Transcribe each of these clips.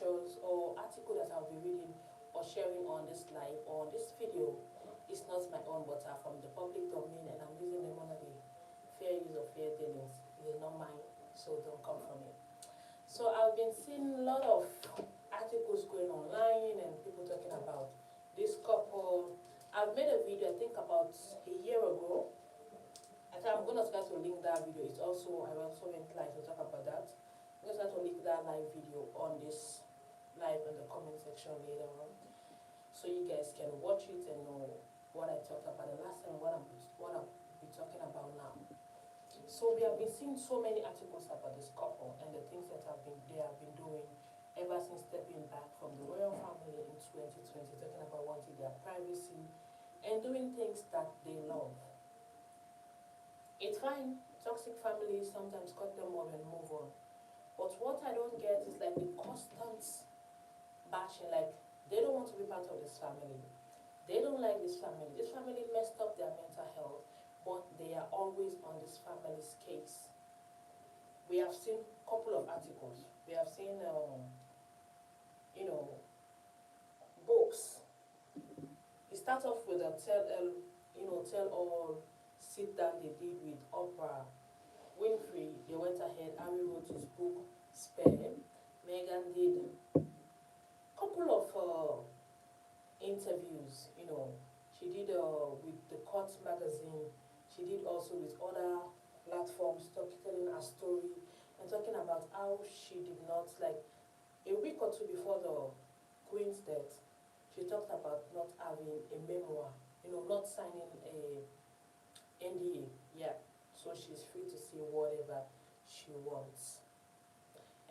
pictures or article that I'll be reading or sharing on this live or on this video is not my own, but are from the public domain, and I'm using them under the fair use of fair dealings. It is not mine, so don't come for me. So I've been seeing a lot of articles going online and people talking about this couple. I've made a video, I think about a year ago. I think I'm going to try to link that video. I also went live to talk about that. I'm going to try to link that live video on this live in the comment section later on, so you guys can watch it and know what I talked about the last time, what I'll be talking about now. So we have been seeing so many articles about this couple and the things that they have been doing ever since stepping back from the royal family in 2020, talking about wanting their privacy and doing things that they love. It's fine, toxic families sometimes cut them off and move on. But what I don't get is like the constant bashing, like they don't want to be part of this family. They don't like this family. This family messed up their mental health, but they are always on this family's case. We have seen a couple of articles. We have seen, books. It starts off with a tell all sit down they did with Oprah Winfrey. They went ahead. Harry wrote his book Spare. Meghan did a couple of interviews. She did with the Court magazine. She did also with other platforms, telling her story and talking about how she did not, like a week or two before the Queen's death, she talked about not having a memoir, not signing a NDA. Yeah, so she's free to say whatever she wants.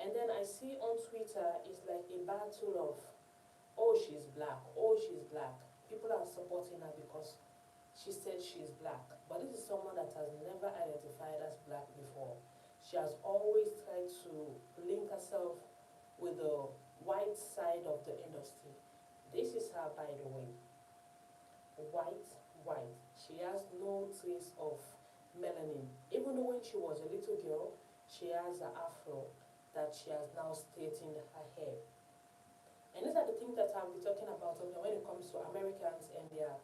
And then I see on Twitter, it's like a battle of, oh, she's black, oh, she's black. People are supporting her because she said she's black. But this is someone that has never identified as black before. She has always tried to link herself with the white side of the industry. This is her, by the way. White. She has no trace of melanin. Even though when she was a little girl, she has an afro that she has now straightened her hair. And these are the things that I'll be talking about when it comes to Americans and their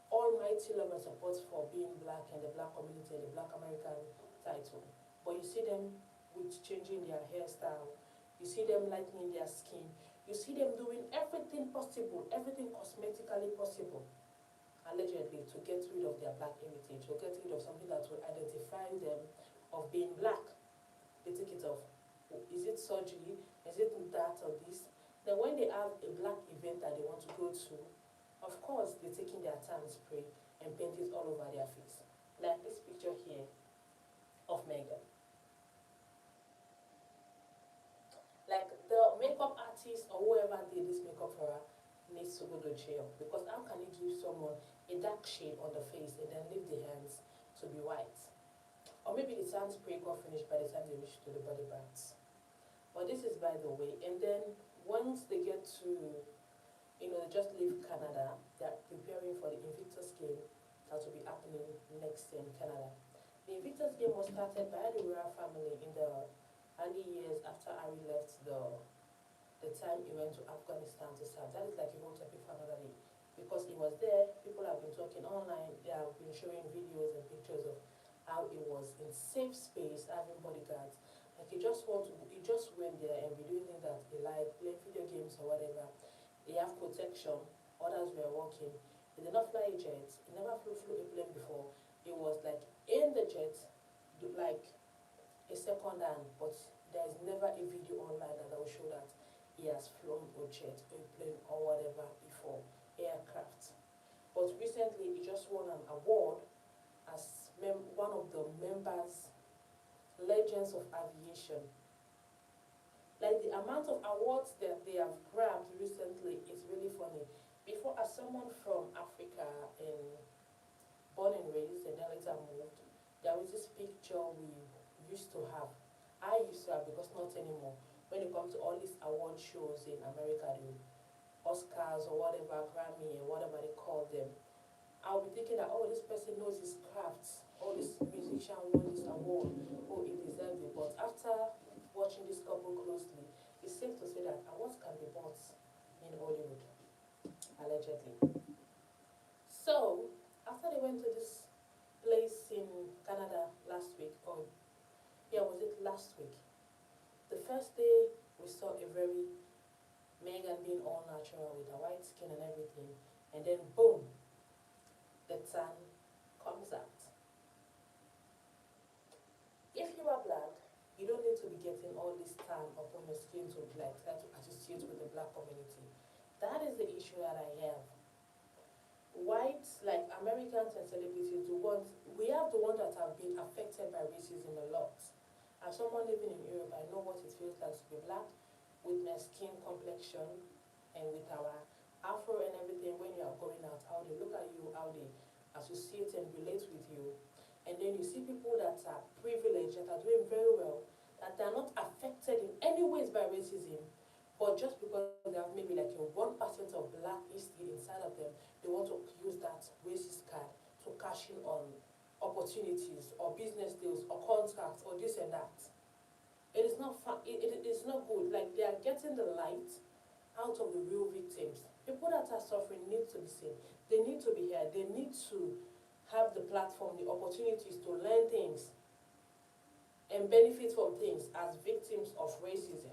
almighty love and support for being black and the black community and the black American title. But you see them with changing their hairstyle. You see them lightening their skin. You see them doing everything possible, everything cosmetically possible, allegedly, to get rid of their black heritage, to get rid of something that will identify them of being black. They take it off. Is it surgery? Is it that or this? Then when they have a black event that they want to go to, of course, they're taking their tan spray and paint it all over their face. Like this picture here of Meghan. Like the makeup artist or whoever did this makeup for her needs to go to jail. Because how can you give someone a dark shade on the face and then leave the hands to be white? Or maybe the tan spray got finished by the time they reach to the body parts. But this is by the way. And then once they get to, just leave Canada, they're preparing for the Invictus Game that will be happening next year in Canada. The Invictus Game was started by the royal family in the early years after Harry left the time he went to Afghanistan to serve. That is like a whole topic for another day. Because he was there, people have been talking online, they have been showing videos and pictures of how he was in safe space, having bodyguards. Like he just went there and be doing things that he liked, play video games or whatever. They have protection, others were working. He did not fly a jet, he never flew a plane before. He was like in the jet, like a second hand, but there is never a video online that will show that he has flown a jet, a plane or whatever before, aircraft. But recently he just won an award as one of the members, legends of aviation. Like the amount of awards that they have grabbed recently is really funny. Before, as someone from Africa and born and raised and then later moved, there was this picture we used to have. I used to have, because not anymore. When it comes to all these award shows in America, the Oscars or whatever, Grammy or whatever they call them, I'll be thinking that, oh, this person knows his crafts. Oh, this musician won this award. Oh, he deserves it. But after watching this couple closely, it's safe to say that awards can be bought in Hollywood, allegedly. So, after they went to this place in Canada last week, or yeah, was it last week? The first day we saw a very Meghan being all natural with her white skin and everything, and then boom, the tan comes out. If you are black, you don't need to be getting all this tan upon your skin to like try to associate with the black community. That is the issue that I have. Whites, like Americans and celebrities, we have the ones that have been affected by racism a lot. As someone living in Europe, I know what it feels like to be black, with my skin complexion and with our afro and everything. When you are going out, how they look at you, how they associate and relate with you. And then you see people that are privileged, that are doing very well, that they are not affected in any ways by racism, but just because they have maybe like a 1% of black history inside of them, they want to use that racist card to cash in on opportunities or business deals or contracts or this and that. It is not fun. It is not good. Like, they are getting the light out of the real victims. People that are suffering need to be seen. They need to be heard. They need to have the platform, the opportunities to learn things and benefit from things as victims of racism.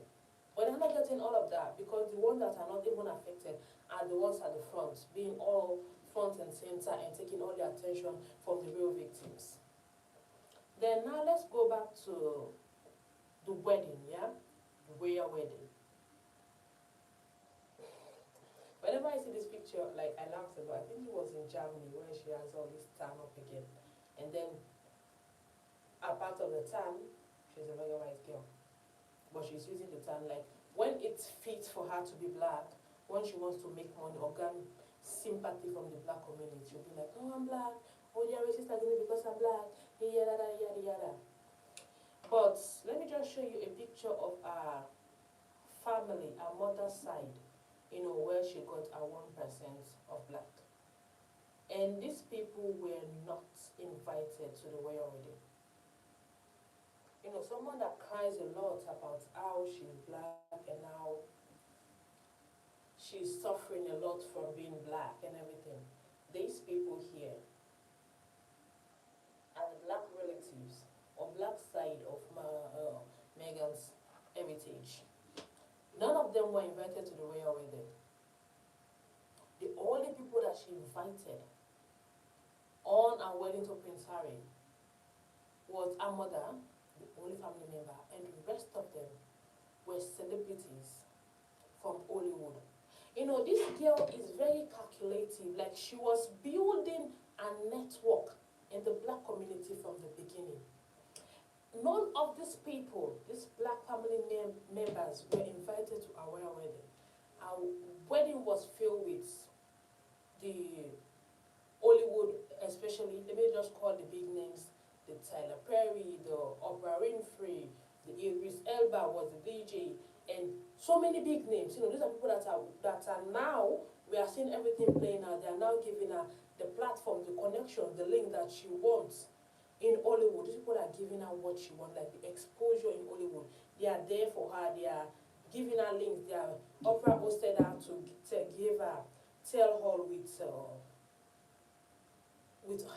But they're not getting all of that, because the ones that are not even affected are the ones at the front, being all front and center and taking all the attention from the real victims. Then now let's go back to the wedding, yeah? The royal wedding. Whenever I see this picture, like, I laugh a lot. I think it was in Germany where she has all this tan up again. And then, a part of the tan, she's a very white girl. But she's using the tan, like, when it fits for her to be black, when she wants to make money or gain sympathy from the black community, she'll be like, oh, I'm black. Oh, they're racist against me because I'm black. Yada, yada, yada, yada. But let me just show you a picture of our family, our mother's side, where she got a 1% of black. And these people were not invited to the royal wedding. Someone that cries a lot about how she's black and how she's suffering a lot from being black and everything. These people here are the black relatives or black side of Meghan's heritage. None of them were invited to the royal wedding. The only people that she invited on her wedding to Prince Harry was her mother, the only family member, and the rest of them were celebrities from Hollywood. This girl is very calculative. Like, she was building a network in the black community from the beginning. None of these people, these black family members, were invited to our royal wedding. Our wedding was filled with the Hollywood, especially, let me just call the big names, the Tyler Perry, the Oprah Winfrey, the Idris Elba was the DJ, and so many big names. These are people that are now, we are seeing everything playing out. They are now giving her the platform, the connection, the link that she wants in Hollywood. These people are giving her what she wants, like the exposure in Hollywood. They are there for her. They are giving her links. They are Oprah hosted her to give her tell all with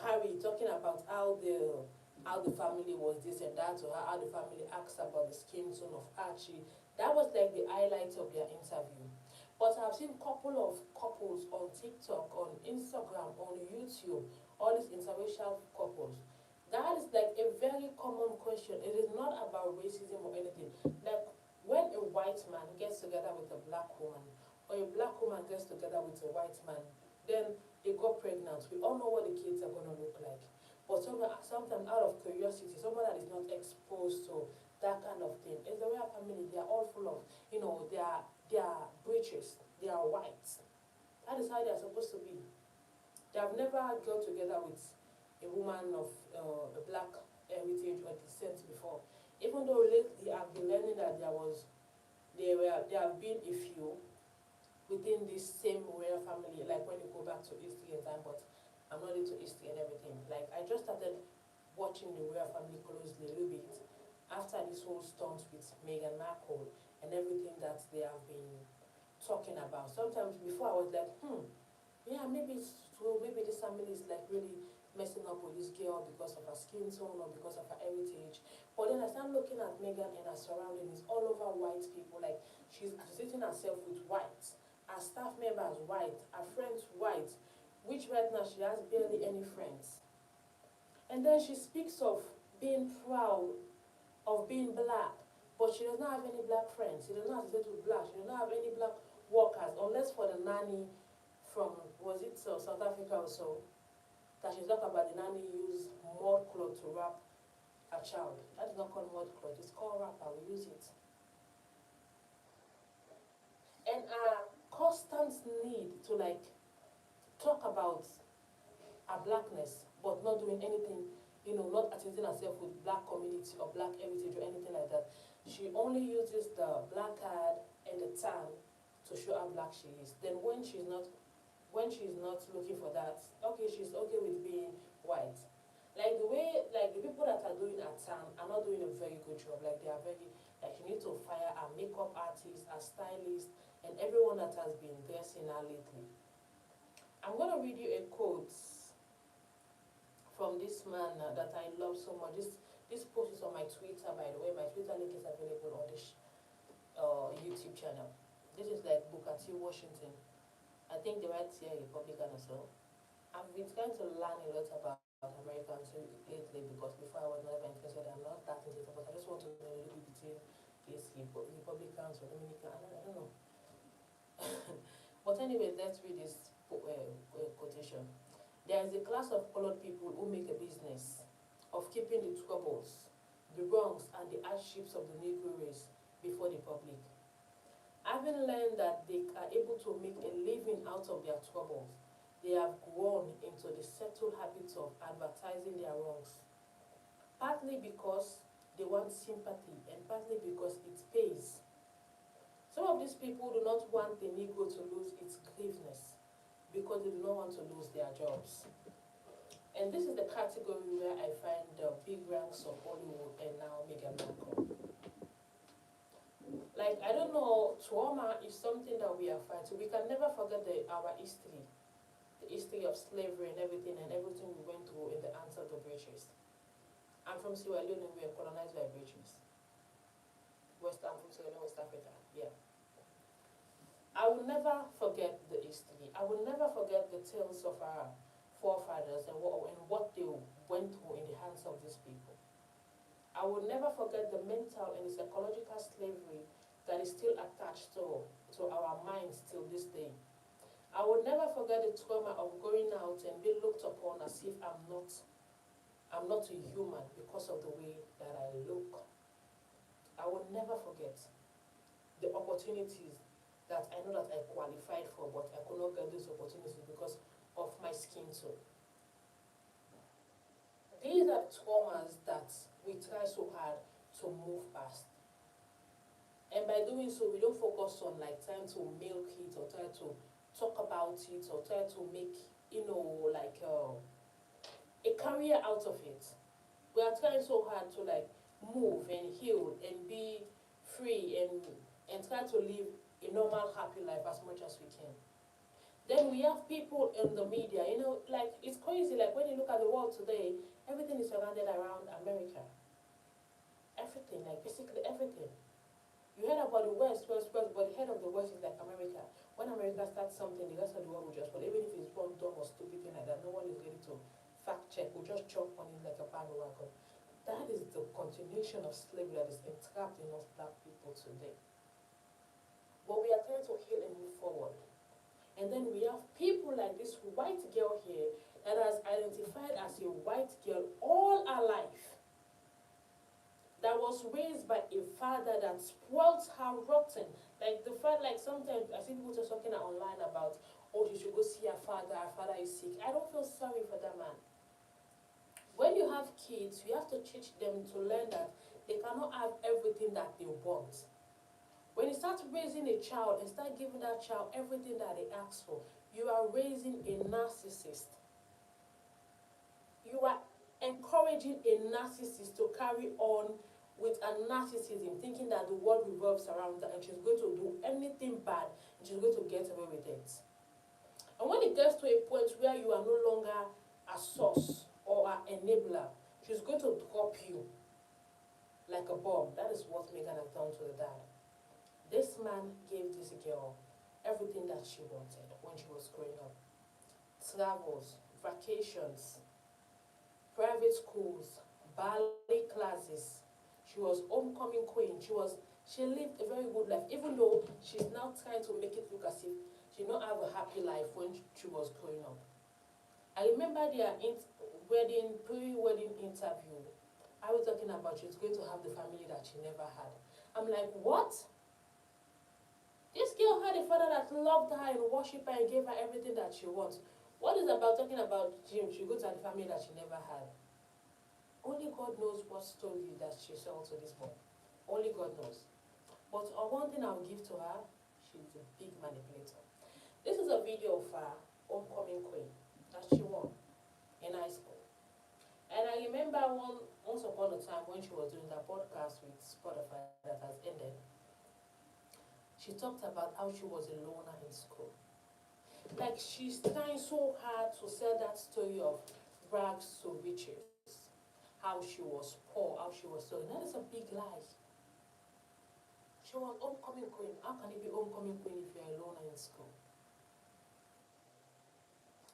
Harry, talking about how the family was this and that, or how the family asked about the skin tone of Archie. That was like the highlight of their interview. But I've seen a couple of couples on TikTok, on Instagram, on YouTube, all these interracial couples. That is like a very common question. It is not about racism or anything. Like, when a white man gets together with a black woman, or a black woman gets together with a white man, then they got pregnant. We all know what the kids are going to look like. But sometimes out of curiosity, someone that is not exposed to that kind of thing, it's the royal family. They are all full of, they are breeches, they are white. That is how they are supposed to be. They have never got together with a woman of a black heritage or descent before. Even though lately I've been learning that there have been a few within this same royal family, like when you go back to history and time, but I'm not into history and everything. Like, I just started watching the royal family closely a little bit after this whole stunt with Meghan Markle and everything that they have been talking about. Sometimes before I was like, yeah, maybe it's true, maybe this family is like really messing up with this girl because of her skin tone or because of her heritage. But then I start looking at Meghan and her surroundings, all over white people, like she's associating herself with white, her staff members white, her friends white, which right now she has barely any friends. And then she speaks of being proud of being black, but she does not have any black friends. She does not associate with black. She does not have any black workers, unless for the nanny from, was it South Africa or so, that she's talking about the nanny use mud cloth to wrap a child. That is not called mud cloth, it's called wrapper, we use it. And a constant need to like talk about her blackness, but not doing anything, not associating herself with black community or black heritage or anything like that. She only uses the black card and the tan to show how black she is. Then when she's not looking for that, okay, she's okay with being white. Like the way, like the people that are doing her tan are not doing a very good job. Like they are very, like she needs to fire a makeup artist, a stylist, and everyone that has been dressing her lately. I'm gonna read you a quote from this man that I love so much. This post is on my Twitter, by the way. My Twitter link is available on this YouTube channel. This is like Booker T. Washington. I think they write here Republican as well. I've been trying to learn a lot about Americans lately because before I was never interested. I'm not that interested, but I just want to know a little bit between these Republicans or Dominican. I don't know. But anyway, let's read this quotation. There is a class of colored people who make a business of keeping the troubles, the wrongs, and the hardships of the Negro race before the public. Having learned that they are able to make a living out of their troubles, they have grown into the settled habit of advertising their wrongs, partly because they want sympathy and partly because it pays. Some of these people do not want the Negro to lose its grieveness because they do not want to lose their jobs. And this is the category where I find the big ranks of Hollywood and now Meghan Markle. Like, I don't know, trauma is something that we are fighting. We can never forget our history, the history of slavery and everything we went through in the hands of the British. I'm from Sierra Leone and we were colonized by British. I'm from Sierra Leone, West Africa, yeah. I will never forget the history. I will never forget the tales of our forefathers and what they went through in the hands of these people. I will never forget the mental and the psychological slavery that is still attached to our minds till this day. I will never forget the trauma of going out and being looked upon as if I'm not a human because of the way that I look. I will never forget the opportunities that I know that I qualified for, but I could not get those opportunities because of my skin tone. These are traumas that we try so hard to move past. And by doing so, we don't focus on like trying to milk it or try to talk about it or try to make, a career out of it. We are trying so hard to like move and heal and be free and try to live a normal, happy life as much as we can. Then we have people in the media, like it's crazy. Like when you look at the world today, everything is surrounded around America. Everything, like basically everything. You heard about the West, but the head of the West is like America. When America starts something, the rest of the world will just, but even if it's wrong, dumb, or stupid thing like that, no one is ready to fact check. We'll just jump on it like a bandwagon. That is the continuation of slavery that is entrapped in us black people today. But we are trying to heal and move forward. And then we have people like this white girl here that has identified as a white girl all her life, that was raised by a father that spoils her rotten. Like the fact, like sometimes I see people just talking online about, oh, you should go see her father is sick. I don't feel sorry for that man. When you have kids, you have to teach them to learn that they cannot have everything that they want. When you start raising a child and start giving that child everything that they ask for, you are raising a narcissist. You are encouraging a narcissist to carry on with a narcissism, thinking that the world revolves around her and she's going to do anything bad and she's going to get away with it. And when it gets to a point where you are no longer a source or an enabler, she's going to drop you like a bomb. That is what Meghan has done to the dad. This man gave this girl everything that she wanted when she was growing up. Travels, vacations, private schools, ballet classes. She was homecoming queen. She lived a very good life, even though she's now trying to make it look as if she did not have a happy life when she was growing up. I remember their pre-wedding interview. I was talking about she's going to have the family that she never had. I'm like, what? This girl had a father that loved her and worshipped her and gave her everything that she wants. What is about talking about Jim? She goes to the family that she never had. Only God knows what story that she sold to this boy. Only God knows. But one thing I'll give to her, she's a big manipulator. This is a video of her homecoming queen that she won in high school. And I remember once upon a time when she was doing that podcast with Spotify that has ended, she talked about how she was a loner in school. Like, she's trying so hard to sell that story of rags to riches. How she was poor, how she was so. That is a big lie. She was homecoming queen. How can you be homecoming queen if you're a loner in school?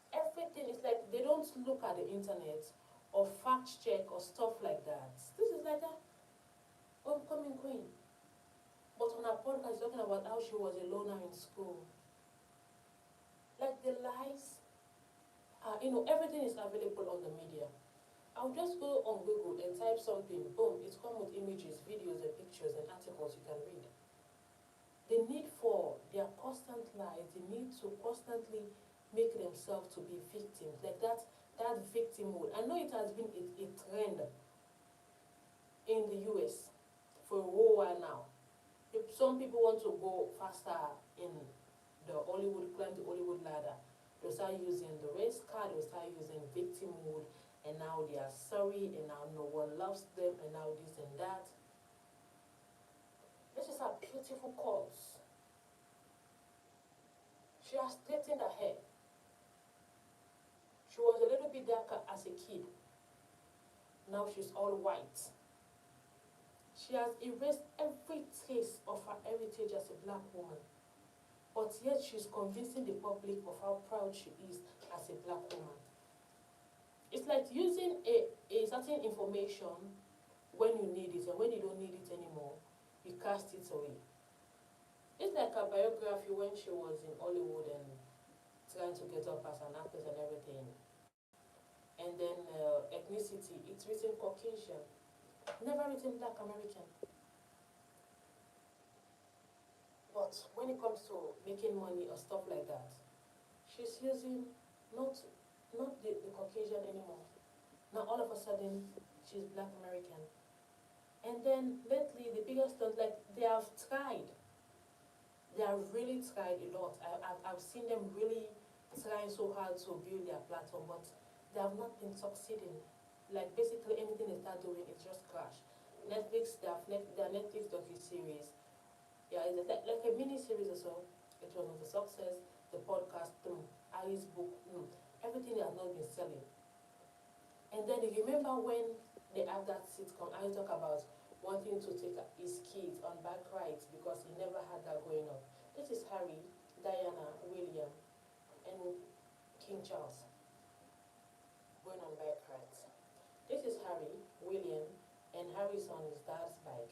Everything is like they don't look at the internet or fact check or stuff like that. This is like a homecoming queen. But on her podcast, she's talking about how she was a loner in school. Like the lies, everything is available on the media. I'll just go on Google and type something, boom, it's come with images, videos, and pictures and articles you can read. The need for their constant lies, the need to constantly make themselves to be victims, like that victimhood. I know it has been a trend in the US for a whole while now. If some people want to go faster in climb the Hollywood ladder, they'll start using the race card, they'll start using victimhood, and now they are sorry, and now no one loves them, and now this and that. This is a beautiful cause. She has straightened her hair. She was a little bit darker as a kid. Now she's all white. She has erased every trace of her heritage as a black woman. But yet she's convincing the public of how proud she is as a black woman. It's like using a certain information when you need it, and when you don't need it anymore, you cast it away. It's like a biography when she was in Hollywood and trying to get up as an actress and everything. And then ethnicity, it's written Caucasian, never written Black American. But when it comes to making money or stuff like that, she's using not the Caucasian anymore. Now all of a sudden, she's Black American. And then lately, the biggest stunt, like they have tried. They have really tried a lot. I've seen them really trying so hard to build their platform, but they have not been succeeding. Like basically anything they start doing, it's just crash. Netflix, their Netflix docu-series, yeah, it's like a mini-series or so. It was not a success. The podcast, Ali's book, everything has not been selling. And then you remember when they have that sitcom, I talk about wanting to take his kids on bike rides because he never had that growing up. This is Harry, Diana, William, and King Charles going on bike rides. This is Harry, William, and Harry's on his dad's bike.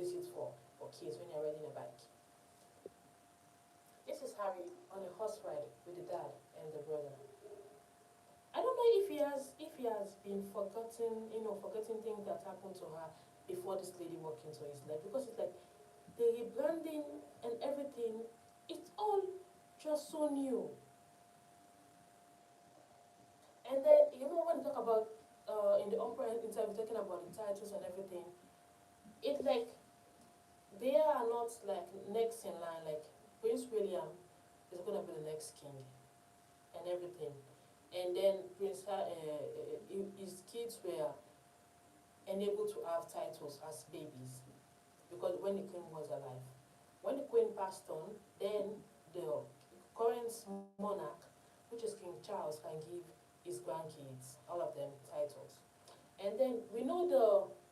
This is for kids when you're riding a bike. This is Harry on a horse ride with the dad and the brother. I don't know if he has been forgetting things that happened to her before this lady walked into his life, because it's like the rebranding and everything, it's all just so new. And then when you talk about in the Oprah interview talking about the titles and everything, it's like they are not like next in line. Like Prince William is gonna be the next king and everything. And then his kids were enabled to have titles as babies, because when the queen was alive. When the queen passed on, then the current monarch, which is King Charles, can give his grandkids, all of them, titles. And then we know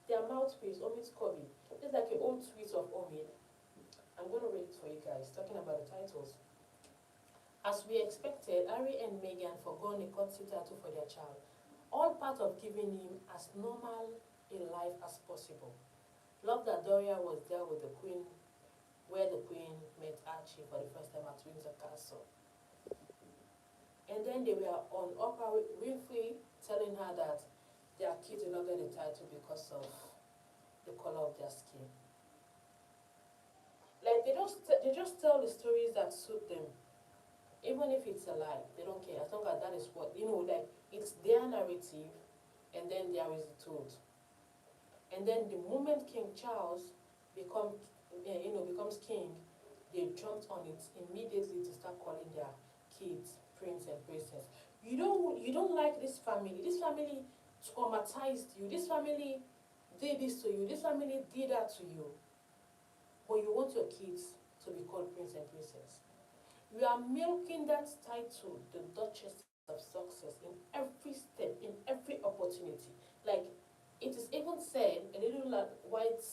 their mouthpiece, Omid Scobie. It's like an old tweet of Omid. I'm going to read it for you guys, talking about the titles. As we expected, Harry and Meghan forgone a courtesy title for their child, all part of giving him as normal a life as possible. Love that Doria was there with the Queen, where the Queen met Archie for the first time at Windsor Castle. And then they were on Oprah Winfrey telling her that their kids will not get the title because of the color of their skin. Like they just tell the stories that suit them. Even if it's a lie, they don't care. As long as that is what, like it's their narrative, and then there is the truth. And then the moment King Charles becomes king, they jumped on it immediately to start calling their kids prince and princess. You don't like this family. This family traumatized you. This family did this to you. This family did that to you. But you want your kids to be called prince and princess. You are milking that title, the Duchess of Success, in every step, in every opportunity. Like, it is even said, a little like white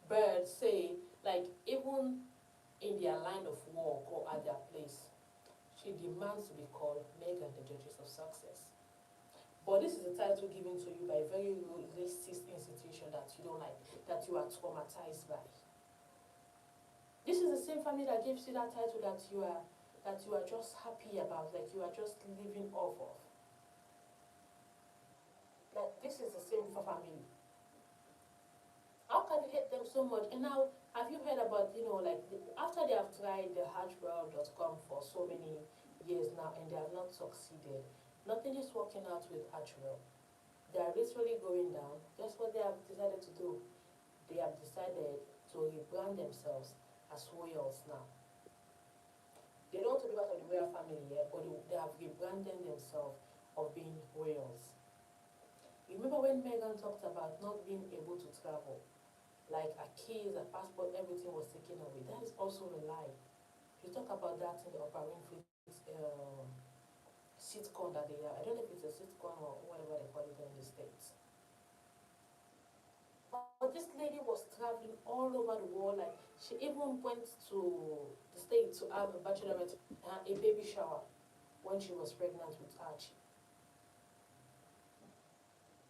birds say, like, even in their line of work or at their place, she demands to be called Meghan, the Duchess of Success. But this is a title given to you by a very racist institution that you don't like, that you are traumatized by. This is the same family that gives you that title that you are just happy about, like you are just living off of. Like, this is the same family. How can you hate them so much? And now, have you heard about, after they have tried the Hatchwell.com for so many years now and they have not succeeded, nothing is working out with Hatchwell. They are literally going down. Guess what they have decided to do? They have decided to rebrand themselves as royals now. They don't want to be part of the royal family yet, but they have rebranded themselves of being royals. Remember when Meghan talked about not being able to travel? Like her keys, her passport, everything was taken away. That is also a lie. You talk about that in the Oprah Winfrey sitcom that they have. I don't know if it's a sitcom or whatever they call it in the States. But this lady was traveling all over the world. Like, she even went to the States to have a bachelorette, a baby shower when she was pregnant with Archie.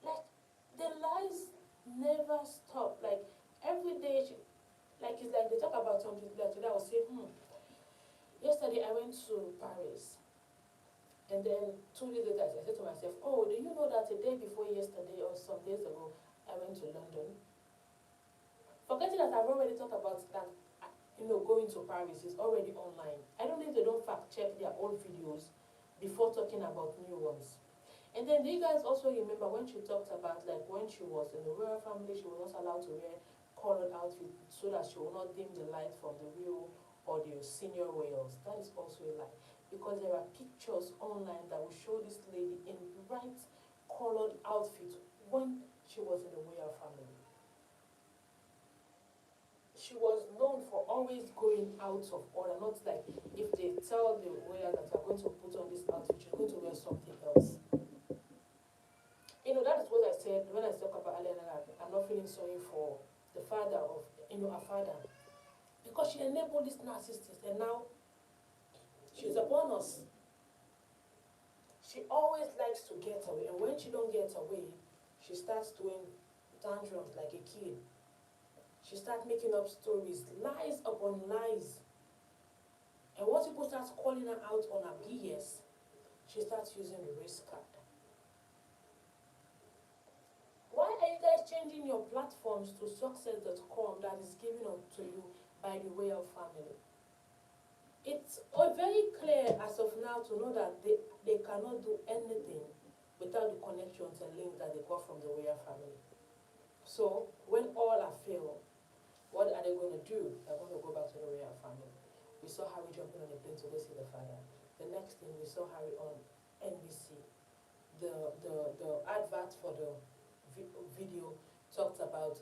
Like, the lies never stop. Like, every day it's like they talk about something. Like today I was saying, yesterday I went to Paris. And then 2 days later I said to myself, oh, do you know that a day before yesterday or some days ago I went to London? Forgetting that I've already talked about that, going to Paris is already online. I don't know if they don't fact check their old videos before talking about new ones. And then do you guys also remember when she talked about, like, when she was in the royal family, she was not allowed to wear colored outfit so that she will not dim the light from the real or the senior royals? That is also a lie, because there are pictures online that will show this lady in bright colored outfit when she was in the royal family. She was known for always going out of order, not like if they tell the royal that you're going to put on this outfit, you're going to wear something else. That is what I said when I talk about Aliana. I'm not feeling sorry for the father of, her father, because she enabled this narcissist, and now she's upon us. She always likes to get away, and when she don't get away, she starts doing tantrums like a kid. She starts making up stories, lies upon lies. And once people start calling her out on her BS, she starts using the race card. Why are you guys changing your platforms to success.com that is given up to you by the royal family? It's very clear as of now to know that they cannot do anything without the connections and links that they got from the royal family. So when all are failed, what are they going to do? They're going to go back to the royal family. We saw Harry jumping on a plane to go see the father. The next thing, we saw Harry on NBC. The advert for the video talked about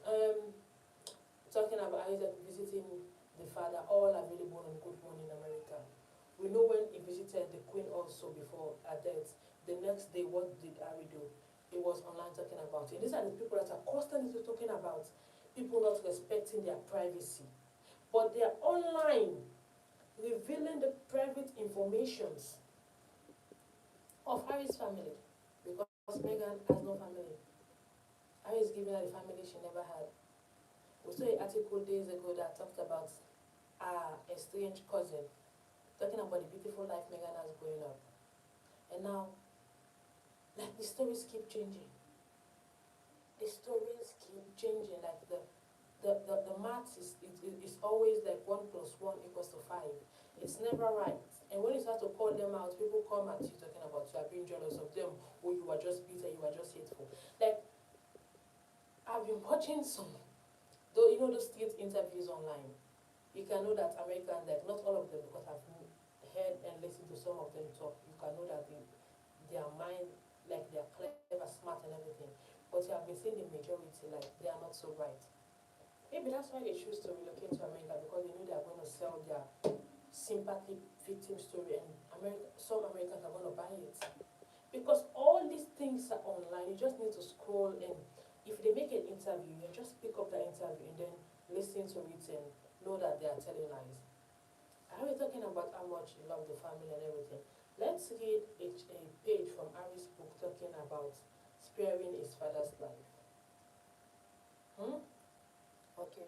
talking about how he's visiting the father, all available on Good Morning America. We know when he visited the Queen also before her death, the next day, what did Harry do? He was online talking about it. These are the people that are constantly talking about people not respecting their privacy. But they are online revealing the private informations of Harry's family because Meghan has no family. Harry is giving her the family she never had. We saw an article days ago that talked about our estranged cousin, talking about the beautiful life Meghan has growing up. And now, like the stories keep changing. The stories keep changing. Like the maths is always like 1 plus 1 equals to 5. It's never right. And when you start to call them out, people come at you talking about you are being jealous of them, or you are just bitter, you are just hateful. Like, I've been watching some, though you know those street interviews online. You can know that Americans, like not all of them, because I've heard and listened to some of them talk, you can know that their mind, like they are clever, smart and everything. But you have been seeing the majority, like they are not so bright. Maybe that's why they choose to relocate to America, because they know they are going to sell their sympathy victim story, and some Americans are going to buy it. Because all these things are online, you just need to scroll and if they make an interview, you just pick up the interview and then listen to it and know that they are telling lies. I was talking about how much he loved the family and everything. Let's read a page from Harry's book talking about sparing his father's life. Okay.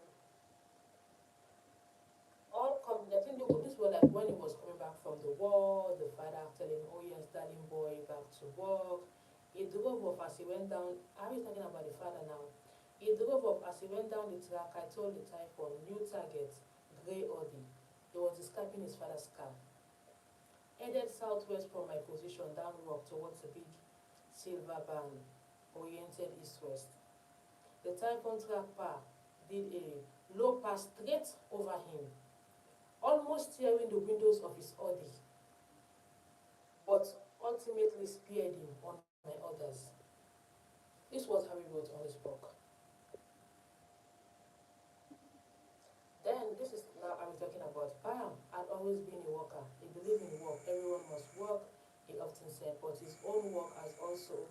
I think this was like when he was coming back from the war, the father telling him, oh yes, darling boy, back to work. He drove off as he went down. Harry's talking about the father now. He drove off as he went down the track. I told the typhoon, new target, grey Audi. He was describing his father's car. Headed southwest from my position down rock towards a big silver van, oriented east-west. The typhoon tracker did a low pass straight over him, almost tearing the windows of his Audi, but ultimately spared him on my orders. This was how he wrote on his book. Then, this is now I'm talking about Pam had always been a worker. He believed in work. Everyone must work, he often said, but his own work has also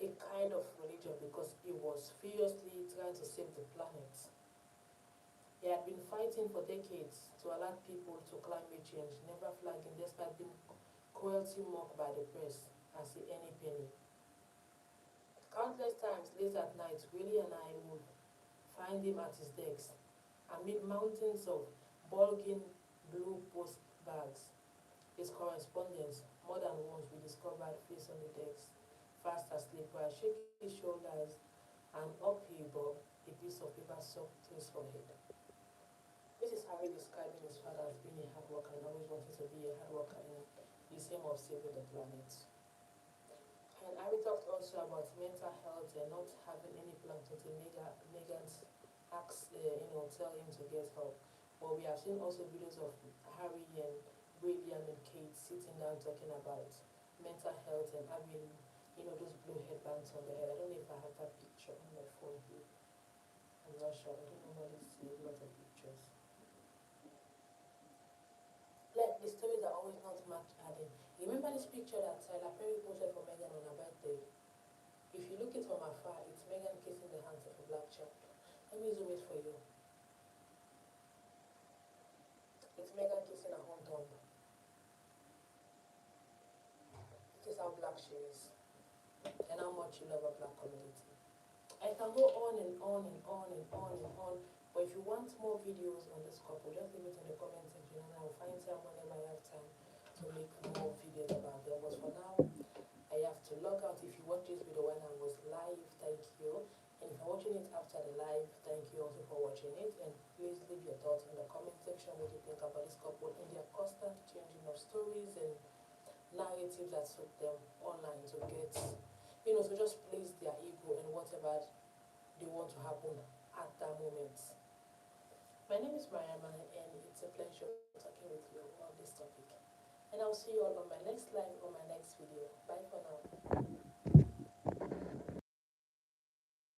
a kind of religion because he was furiously trying to save the planet. He had been fighting for decades to alert people to climate change, never flagging despite being cruelty mocked by the press and see any penny. Countless times late at night, Willie and I would find him at his desk amid mountains of bulging blue post bags. His correspondence, more than once we discovered face on the desk, fast asleep while shaking his shoulders, and up he bobbed, a piece of paper soaked to his forehead. This is Harry describing his father as being a hard worker and always wanting to be a hard worker in the same of saving the planet. And Harry talked also about mental health and not having any plans until Meghan's asked, tell him to get help. But we have seen also videos of Harry and William and Kate sitting down talking about mental health and having, those blue headbands on their head. I don't know if I have that picture on my phone here. I'm not sure. I don't normally see a lot of pictures. Like the stories are always not much adding. Remember this picture that Tyler Perry posted for Meghan on her birthday? If you look it from afar, it's Meghan kissing the hands of a black child. Let me zoom it for you. It's Meghan kissing her hometown. This is how black she is and how much you love a black community. I can go on and on and on and on and on, but if you want more videos on this couple, just leave it in the comment section and I'll find time whenever I have time to make more videos about them. But for now, I have to log out. If you watch this video when I was live, thank you. And if you're watching it after the live, thank you also for watching it. And please leave your thoughts in the comment section what you think about this couple and their constant changing of stories and narratives that suit them online to get, to just please their ego and whatever they want to happen at that moment. My name is Mariama and it's a pleasure talking with you on this topic. And I'll see you all on my next live or my next video. Bye for now.